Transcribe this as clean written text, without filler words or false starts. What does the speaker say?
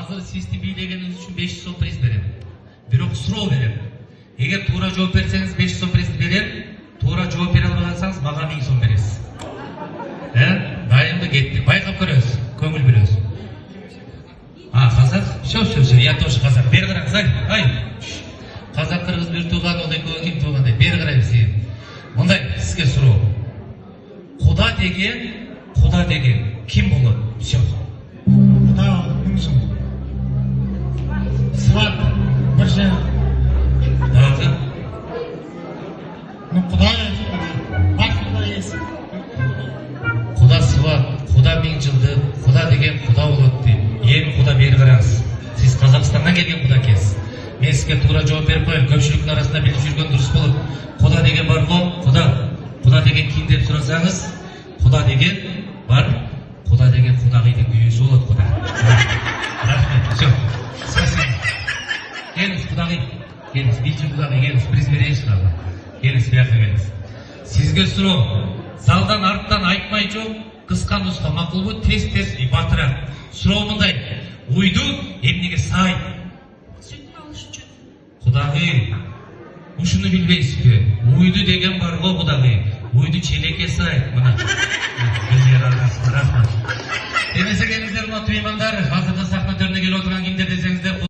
азыр сизди бийлегениңиз үчүн 500 сом приз берем. Бирок суроо берем. Эгер туура жооп берсеңиз 500 сом приз берем, туура жооп бере албасаңыз мага 1000 сом бересиз. Дайымды кеттик. Байкап көрөбүз, көңүл бөлөбүз. Казак? Все, я тоже казак. Бери караңыз, ай. Казак, кыргыз бир тууган, ол экөө ким туугандай. Бери карайбыз. Мындай сизге суроо. Куда деген ким болот? Все. Куда кимсиң? Сват, bir şey. Дагы? Ну, куда есть? Бак куда есть? Куда сват, куда 1000 жылдык, куда деген куда болот дейт. Эми куда бери караңыз. Сиз Казакстандан келген куда экенсиз. Мен сизге туура жооп берип коеюн, көпчүлүктүн арасында билип жүргөн дурус болот. Куда деген бар го? Куда деген ким деп сурасаңыз, куда деген бар. Куда деген кудагыйдын күйөөсү болот, куда. Рахмет. Все. Спасибо. Келиңиз, кудагый. Келиңиз, билчү кудагый, келиңиз, приз берейинчи дагы. Келиңиз, бияка келиңиз. Сизге суроо. Залдан арттан айтмай жооп, кыска нуска макулбу, тез и батыраак. Суроо мындай. Уйду эмнеге сай? Сүт алыш үчүн. Кудагый, ушуну билбейсизби? Уйду деген бар го, кудагый. Уйду челекке сай. Мына. Рахмат. Эмесе келиңиздер, урматтуу меймандар. Азыркы сахна төрүнө келип отурган